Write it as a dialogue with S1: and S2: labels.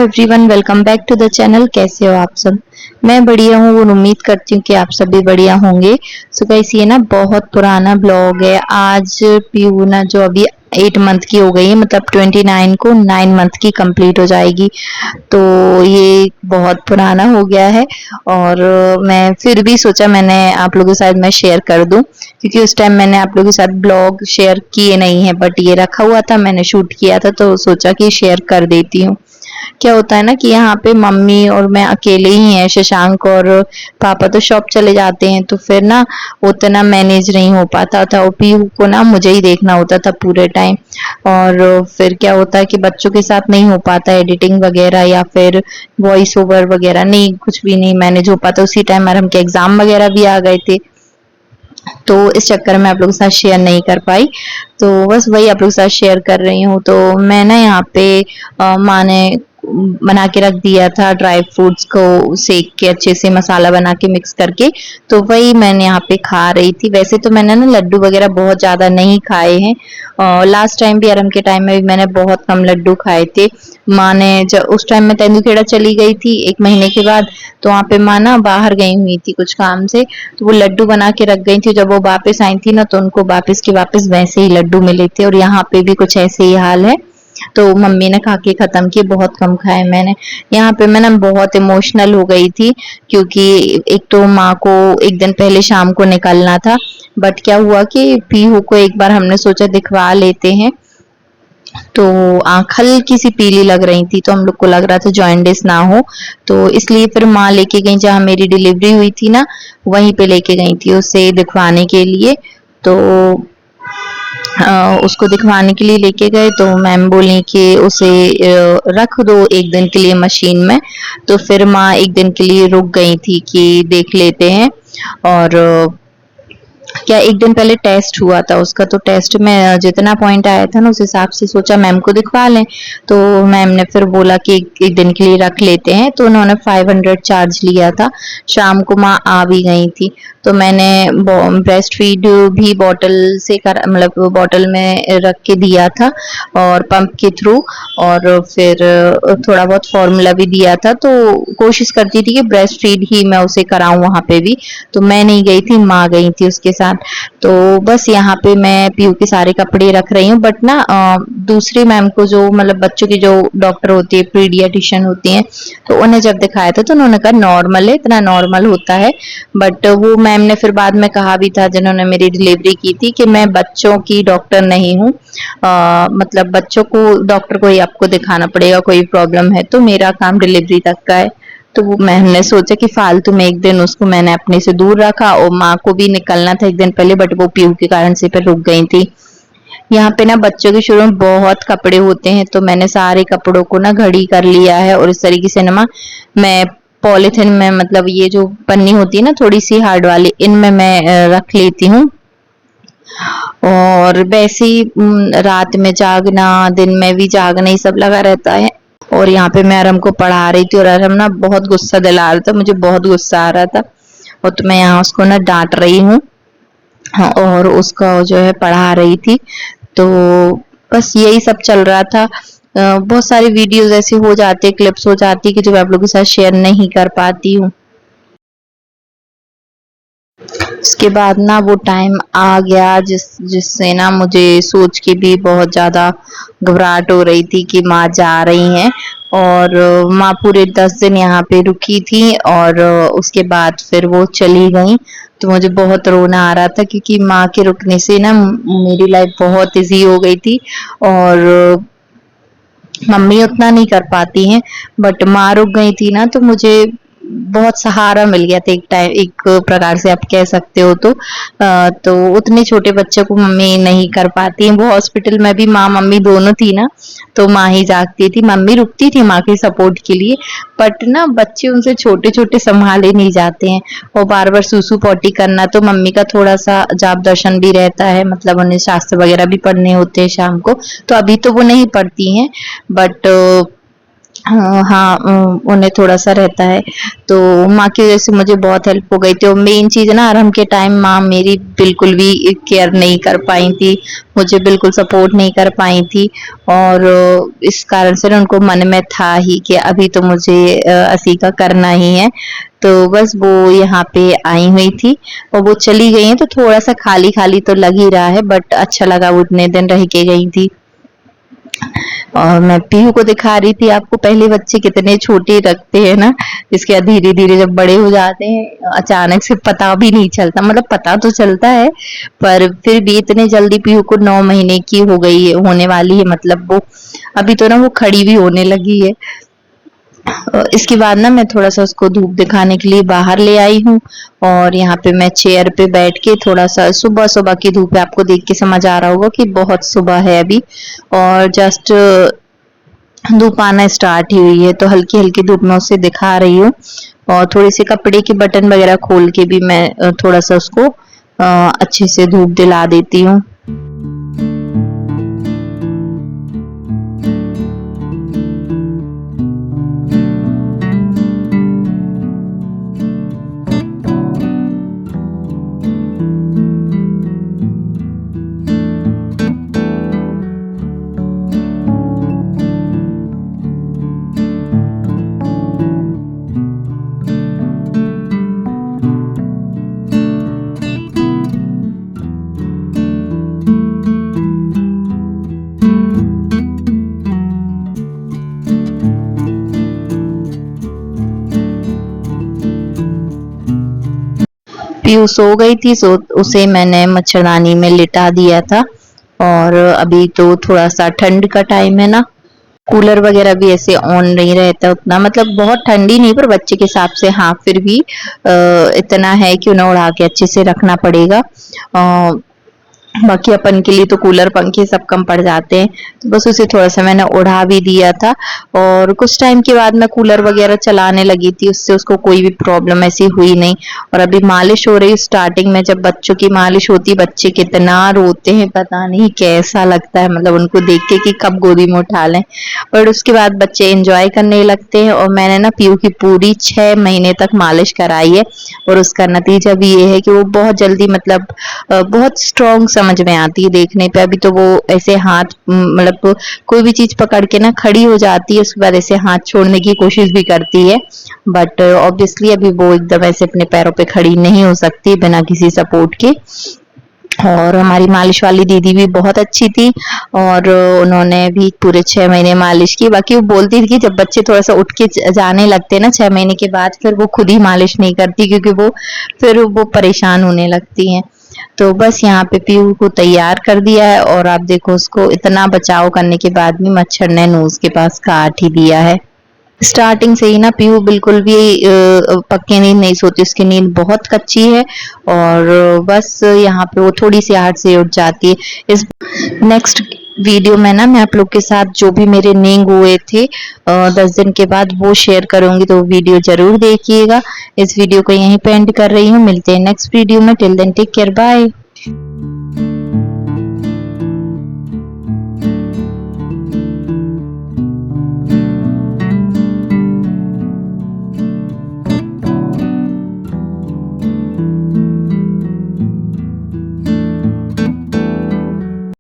S1: Everyone, welcome back to the channel. कैसे हो आप सब? मैं बढ़िया हूँ और उम्मीद करती हूँ कि आप सब भी बढ़िया होंगे। सो गाइस, ये ना बहुत पुराना ब्लॉग है। आज पीयू ना जो अभी 8 मंथ की हो गई है, मतलब 29 को 9 मंथ की कंप्लीट हो जाएगी। तो ये बहुत पुराना हो गया है और मैं फिर भी सोचा मैंने आप लोगों के साथ मैं शेयर कर दूं, क्योंकि उस टाइम मैंने आप लोगों के साथ ब्लॉग शेयर किए नहीं है, बट ये रखा हुआ था, मैंने शूट किया था तो सोचा कि शेयर कर देती हूँ। क्या होता है ना कि यहाँ पे मम्मी और मैं अकेले ही हैं, शशांक और पापा तो शॉप चले जाते हैं, तो फिर ना उतना मैनेज नहीं हो पाता था और पीहू को ना मुझे ही देखना होता था पूरे टाइम। और फिर क्या होता है कि बच्चों के साथ नहीं हो पाता एडिटिंग वगैरह या फिर वॉइस ओवर वगैरह, नहीं कुछ भी नहीं मैनेज हो पाता। उसी टाइम मैडम के एग्जाम वगैरह भी आ गए थे, तो इस चक्कर में आप लोगों के साथ शेयर नहीं कर पाई। तो बस वही आप लोगों के साथ शेयर कर रही हूँ। तो मैं ना यहाँ पे माँ ने बना के रख दिया था ड्राई फ्रूट्स को सेक के अच्छे से मसाला बना के मिक्स करके, तो वही मैंने यहाँ पे खा रही थी। वैसे तो मैंने ना लड्डू वगैरह बहुत ज्यादा नहीं खाए हैं, लास्ट टाइम भी आरम के टाइम में भी मैंने बहुत कम लड्डू खाए थे। माँ ने जब उस टाइम मैं तेंदुखेड़ा चली गई थी 1 महीने के बाद, तो वहाँ पे माँ ना बाहर गई हुई थी कुछ काम से, तो वो लड्डू बना के रख गई थी। जब वो वापस आई थी ना तो उनको वापस के वापस वैसे ही लड्डू मिले थे, और यहाँ पे भी कुछ ऐसे ही हाल है। तो मम्मी ने खा के खत्म किए, बहुत कम खाए मैंने। यहाँ पे मैं ना बहुत इमोशनल हो गई थी, क्योंकि एक तो माँ को एक दिन पहले शाम को निकलना था, बट क्या हुआ कि पीहू को एक बार हमने सोचा दिखवा लेते हैं, तो आंख हल्की सी पीली लग रही थी, तो हम लोग को लग रहा था जॉइंडिस ना हो, तो इसलिए फिर माँ लेके गई जहाँ मेरी डिलीवरी हुई थी ना, वहीं पे लेके गई थी उसे दिखवाने के लिए। तो उसको दिखवाने के लिए लेके गए, तो मैम बोली कि उसे रख दो 1 दिन के लिए मशीन में। तो फिर माँ 1 दिन के लिए रुक गई थी कि देख लेते हैं। और क्या 1 दिन पहले टेस्ट हुआ था उसका, तो टेस्ट में जितना पॉइंट आया था ना उस हिसाब से सोचा मैम को दिखवा लें। तो मैम ने फिर बोला कि एक दिन के लिए रख लेते हैं, तो उन्होंने 500 चार्ज लिया था। शाम को माँ आ भी गई थी, तो मैंने ब्रेस्ट फीड भी बॉटल से कर मतलब बॉटल में रख के दिया था और पंप के थ्रू, और फिर थोड़ा बहुत फॉर्मूला भी दिया था। तो कोशिश करती थी कि ब्रेस्ट फीड ही मैं उसे कराऊं वहां पे भी। तो मैं नहीं गई थी, माँ गई थी उसके साथ। तो बस यहाँ पे मैं पीयू के सारे कपड़े रख रही हूँ, बट ना दूसरी मैम को जो मतलब बच्चों की जो डॉक्टर होती है, पीडियाट्रिशियन होती हैं, तो उन्हें जब दिखाया था तो उन्होंने कहा नॉर्मल है, इतना नॉर्मल होता है। बट वो मैम ने फिर बाद में कहा भी था जिन्होंने मेरी डिलीवरी की थी कि मैं बच्चों की डॉक्टर नहीं हूँ, मतलब बच्चों को डॉक्टर को ही आपको दिखाना पड़ेगा, कोई प्रॉब्लम है तो मेरा काम डिलीवरी तक का है। तो वो मैंने सोचा कि फालतू में 1 दिन उसको मैंने अपने से दूर रखा, और माँ को भी निकलना था 1 दिन पहले, बट वो पीयू के कारण से फिर रुक गई थी। यहाँ पे ना बच्चों के शुरू में बहुत कपड़े होते हैं, तो मैंने सारे कपड़ों को ना घड़ी कर लिया है, और इस तरीके से ना मैं पॉलिथिन में, मतलब ये जो पन्नी होती है ना थोड़ी सी हार्ड वाली, इनमें मैं रख लेती हूँ। और वैसे ही रात में जागना, दिन में भी जागना, ये सब लगा रहता है। और यहाँ पे मैं अरम को पढ़ा रही थी, और अरम ना बहुत गुस्सा दिला रहा था, मुझे बहुत गुस्सा आ रहा था, और तो मैं यहाँ उसको ना डांट रही हूँ। हाँ, और उसका जो है पढ़ा रही थी। तो बस यही सब चल रहा था। बहुत सारी वीडियोस ऐसे हो जाते, क्लिप्स हो जाती कि जो आप लोगों के साथ शेयर नहीं कर पाती हूँ। उसके बाद ना वो टाइम आ गया जिससे ना मुझे सोच के भी बहुत ज्यादा घबराहट हो रही थी कि माँ जा रही हैं। और माँ पूरे 10 दिन यहाँ पे रुकी थी, और उसके बाद फिर वो चली गई। तो मुझे बहुत रोना आ रहा था, क्योंकि माँ के रुकने से ना मेरी लाइफ बहुत इजी हो गई थी। और मम्मी उतना नहीं कर पाती हैं, बट माँ रुक गई थी ना, तो मुझे बहुत सहारा मिल गया था एक टाइम, एक प्रकार से आप कह सकते हो। तो उतने छोटे बच्चे को मम्मी नहीं कर पाती हैं। वो हॉस्पिटल में भी माँ मम्मी दोनों थी ना, तो माँ ही जागती थी, मम्मी रुकती थी माँ के सपोर्ट के लिए, बट ना बच्चे उनसे छोटे छोटे संभाले नहीं जाते हैं। और बार बार सूसू पॉटी करना, तो मम्मी का थोड़ा सा जाप दर्शन भी रहता है, मतलब उन्हें शास्त्र वगैरह भी पढ़ने होते हैं शाम को, तो अभी तो वो नहीं पढ़ती हैं। बट हाँ, उन्हें थोड़ा-सा रहता है, तो माँ की वज़ह से मुझे बहुत हेल्प हो गई थी और मेन चीज़ ना आरंभ के टाइम माँ मेरी बिल्कुल भी केयर नहीं कर पाई थी, मुझे बिल्कुल सपोर्ट नहीं कर पाई थी और इस कारण से ना उनको मन में था ही कि अभी तो मुझे असीका करना ही है, तो बस वो यहाँ पे आई हुई थी और वो चली गई हैं तो थोड़ा-सा खाली-खाली तो लग ही रहा है बट अच्छा लगा वो इतने दिन रह के गई थी। और मैं पीहू को दिखा रही थी आपको पहले बच्चे कितने छोटे लगते हैं ना, इसके बाद धीरे-धीरे जब बड़े हो जाते हैं अचानक से पता भी नहीं चलता मतलब पता तो चलता है पर फिर भी इतने जल्दी पीहू को 9 महीने की हो गई है होने वाली है मतलब वो अभी तो ना वो खड़ी भी होने लगी है। इसके बाद ना मैं थोड़ा-सा उसको धूप दिखाने के लिए बाहर ले आई हूँ और यहाँ पे मैं चेयर पे बैठ के थोड़ा-सा सुबह-सुबह की धूप है आपको देख के समझ आ रहा होगा कि बहुत सुबह है अभी और जस्ट धूप आना स्टार्ट ही हुई है तो हल्की-हल्की धूप मैं उसे दिखा रही हूँ और थोड़े-से कपड़े के बटन वगैरह खोल के भी मैं थोड़ा-सा उसको अच्छे से धूप दिला देती हूँ। पीहू सो गई थी सो उसे मैंने मच्छरदानी में लिटा दिया था और अभी तो थोड़ा-सा ठंड का टाइम है ना, कूलर वगैरह भी ऐसे ऑन नहीं रहता उतना मतलब बहुत ठंडी नहीं पर बच्चे के हिसाब से हाँ फिर भी इतना है कि उन्हें उड़ा के अच्छे से रखना पड़ेगा। बाकी अपन के लिए तो कूलर पंखे सब कम पड़ जाते हैं तो बस उसे थोड़ा-सा मैंने उड़ा भी दिया था और कुछ टाइम के बाद मैं कूलर वगैरह चलाने लगी थी उससे उसको कोई भी प्रॉब्लम ऐसी हुई नहीं और अभी मालिश हो रही स्टार्टिंग में जब बच्चों की मालिश होती बच्चे कितना रोते हैं पता नहीं कैसा लगता है मतलब उनको देख के कि कब गोदी में उठा लें पर उसके बाद बच्चे एंजॉय करने लगते हैं और मैंने ना पीहू की पूरी 6 महीने तक मालिश कराई है और उसका नतीजा भी ये है कि वो बहुत जल्दी मतलब बहुत स्ट्रॉन्ग समझ में आती है देखने पे अभी तो वो ऐसे हाथ मतलब कोई भी चीज पकड़ के ना खड़ी हो जाती है उसके बाद ऐसे हाथ छोड़ने की कोशिश भी करती है बट ऑब्वियसली अभी वो एकदम ऐसे अपने पैरों पे खड़ी नहीं हो सकती बिना किसी सपोर्ट के और हमारी मालिश वाली दीदी भी बहुत अच्छी थी और उन्होंने भी पूरे 6 महीने मालिश की बाकी वो बोलती थी कि जब बच्चे थोड़ा सा उठ के जाने लगते हैं ना 6 महीने के बाद फिर वो खुद ही मालिश नहीं करती क्योंकि वो फिर वो परेशान होने लगती हैं तो बस यहाँ पे पीहू को तैयार कर दिया है और आप देखो उसको इतना बचाव करने के बाद भी मच्छर ने नोज के पास काट ही दिया है स्टार्टिंग से ही ना पीहू बिल्कुल भी पक्के नींद नहीं सोती उसकी नींद बहुत कच्ची है और बस यहाँ पे वो थोड़ी सी आहट से उठ जाती है इस नेक्स्ट वीडियो में ना मैं आप लोग के साथ जो भी मेरे नींद हुए थे 10 दिन के बाद वो शेयर करूंगी तो वीडियो जरूर देखिएगा इस वीडियो को यहीं पे एंड कर रही हूँ मिलते हैं नेक्स्ट वीडियो में till then take care bye.